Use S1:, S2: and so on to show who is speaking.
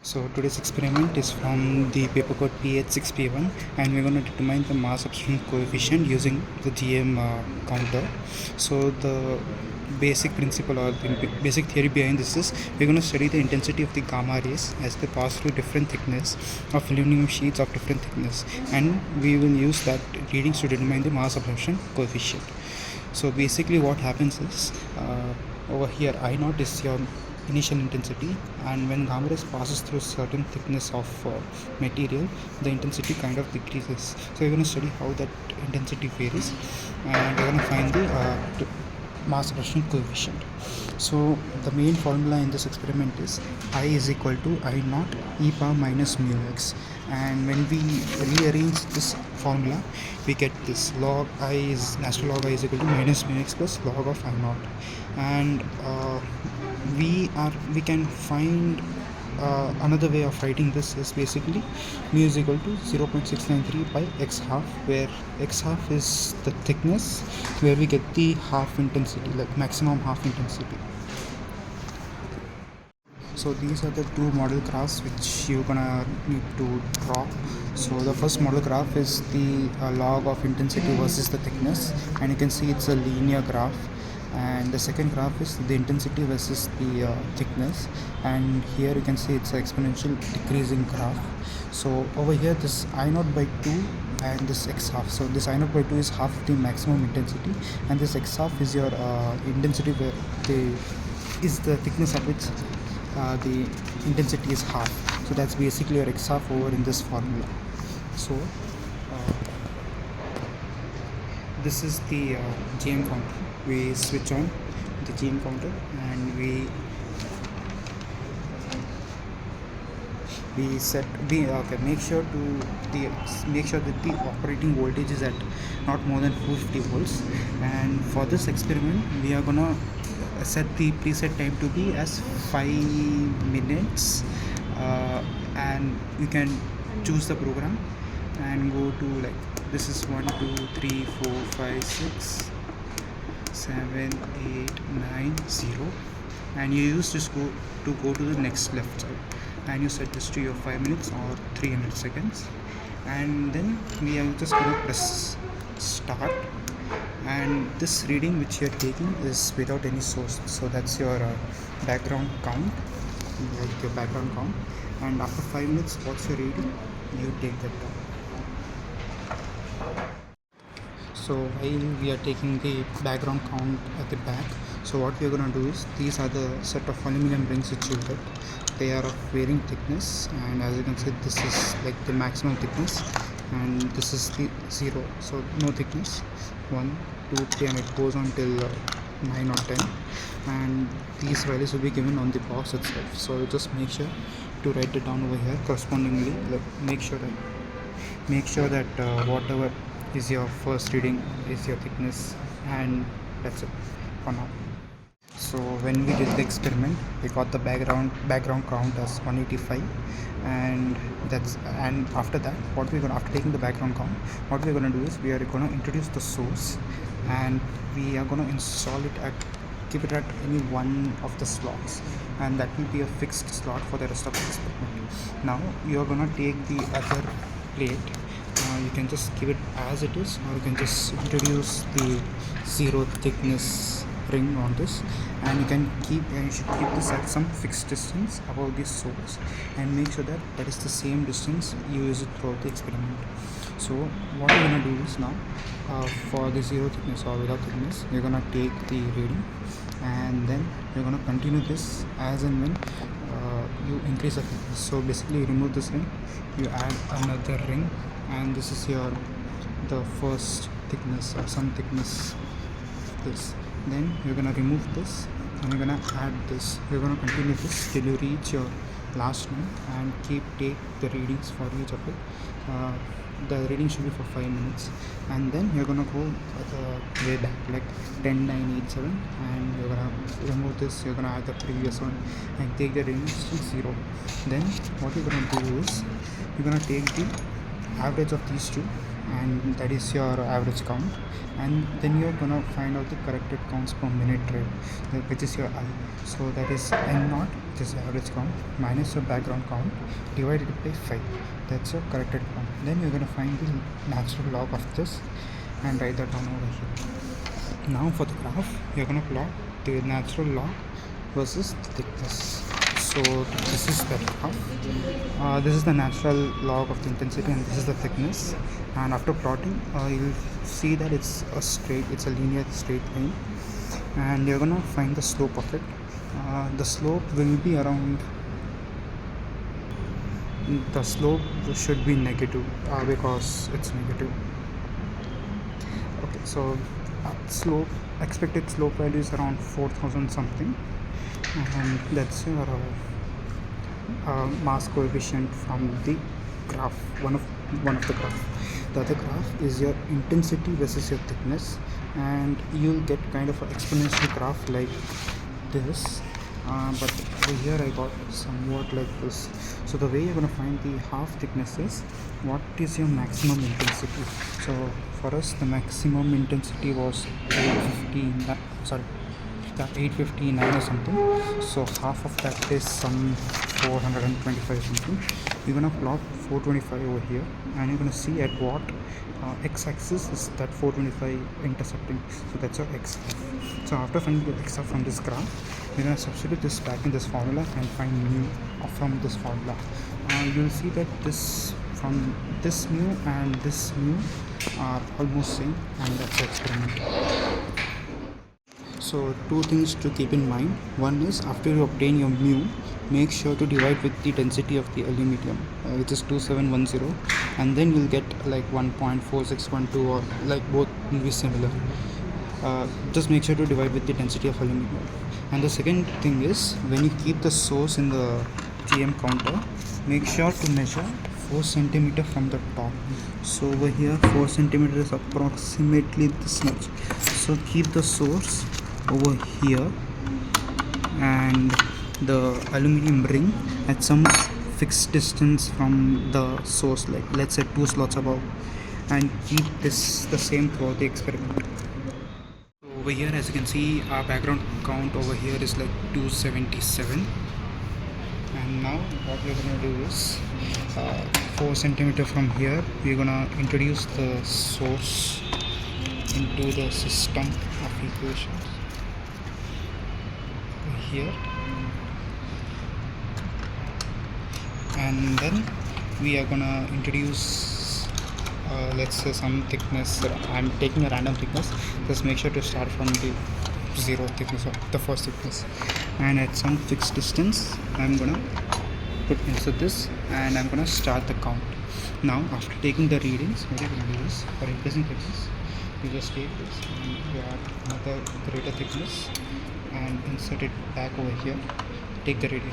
S1: So today's experiment is from the paper code PH6P1, and we're going to determine the mass absorption coefficient using the GM counter. So the basic principle or the basic theory behind this is we're going to study the intensity of the gamma rays as they pass through different thickness of aluminum sheets of different thickness, and we will use that readings to determine the mass absorption coefficient. So basically what happens is over here I naught is your initial intensity, and when gamma rays passes through certain thickness of material, the intensity kind of decreases. So we're going to study how that intensity varies, and we're going to find the mass absorption coefficient. So the main formula in this experiment is I is equal to I naught e power minus mu x, and when we rearrange this formula we get this log I is natural log I is equal to minus mu x plus log of I naught, and we can find another way of writing this is basically mu is equal to 0.693 by x half, where x half is the thickness where we get the half intensity, like maximum half intensity. So these are the two model graphs which you're gonna need to draw. So the first model graph is the log of intensity versus the thickness, and you can see it's a linear graph. And the second graph is the intensity versus the thickness, and here you can see it's an exponential decreasing graph. So over here this I naught by 2 and this x half, so this I naught by 2 is half the maximum intensity, and this x half is your intensity where is the thickness at which the intensity is half. So that's basically your x half over in this formula. So this is the GM counter. We switch on the GM counter and we make sure that the operating voltage is at not more than 250 volts. And for this experiment we are gonna set the preset time to be as 5 minutes, and you can choose the program and go to, like, this is 1 2 3 4 5 6 7 8 9 0, and you use this go to the next left side, and you set this to your 5 minutes or 300 seconds, and then we are just going to press start. And this reading which you are taking is without any source, so that's your background count, like your background count, and after 5 minutes what's your reading, you take that down. So while we are taking the background count at the back, so what we are going to do is, these are the set of aluminum rings which you get. They are of varying thickness, and as you can see this is like the maximum thickness, and this is the 0, so no thickness, 1 2 3, and it goes on till 9 or 10, and these values will be given on the box itself. So just make sure to write it down over here correspondingly. Make sure that whatever is your first reading is your thickness, and that's it for now. So when we did the experiment we got the background count as 185, and after that after taking the background count, what we're going to do is we are going to introduce the source, and we are going to keep it at any one of the slots, and that will be a fixed slot for the rest of the experiment. Now you are going to take the other plate. You can just keep it as it is, or you can just introduce the 0 thickness ring on this, and you should keep this at some fixed distance above the source, and make sure that is the same distance you use it throughout the experiment. So what we're going to do is now, for the 0 thickness or without thickness, you're going to take the reading, and then you're going to continue this as and when you increase the thickness. So basically you remove this ring, you add another ring, and this is the first thickness or some thickness, this. Then you're gonna remove this, and you're gonna add this. You're gonna continue this till you reach your last one, and take the readings for each of it. The reading should be for 5 minutes, and then you're gonna go way back, like 10 9 8 7, and you're gonna remove this. You're gonna add the previous one and take the readings to 0. Then what you're gonna do is you're gonna take the average of these two, and that is your average count. And then you're gonna find out the corrected counts per minute trade, which is your I. So that is N naught, which is average count, minus your background count divided by 5. That's your corrected count. Then you're gonna find the natural log of this and write that down over here. Now for the graph, you're gonna plot the natural log versus the thickness. So this is the graph. This is the natural log of the intensity, and this is the thickness. And after plotting, you'll see that it's a linear straight line, and you're gonna find the slope of it. The slope will be around. The slope should be negative because it's negative. Okay, so expected slope value is around 4,000 something, and that's your mass coefficient from the graph, one of the graph. The other graph is your intensity versus your thickness, and you'll get kind of an exponential graph like this, but over here I got somewhat like this. So the way you're going to find the half thickness is what is your maximum intensity. So for us the maximum intensity was 859 or something, so half of that is some 425 something. You're gonna plot 425 over here, and you're gonna see at what x-axis is that 425 intercepting. So that's your x. So after finding the x from this graph, you're gonna substitute this back in this formula and find mu from this formula. You'll see that this from this mu and this mu are almost same, and that's the experiment. So two things to keep in mind. One is, after you obtain your mu, make sure to divide with the density of the aluminium, which is 2710, and then you'll get like 1.4612, or like both will be similar. Just make sure to divide with the density of aluminium. And the second thing is, when you keep the source in the TM counter, make sure to measure 4 centimeter from the top. So over here 4 centimeter is approximately this much. So keep the source over here and the aluminium ring at some fixed distance from the source, like let's say 2 slots above, and keep this the same throughout the experiment. Over here, as you can see, our background count over here is like 277, and now what we're gonna do is 4 centimeter from here we're gonna introduce the source into the system of equations here, and then we are gonna introduce let's say some thickness. I'm taking a random thickness. Just make sure to start from the zero thickness of the first thickness, and at some fixed distance I'm gonna put inside this, and I'm gonna start the count. Now after taking the readings, what you're gonna do is, for increasing thickness, you just take this and you add another greater thickness and insert it back over here. Take the reading.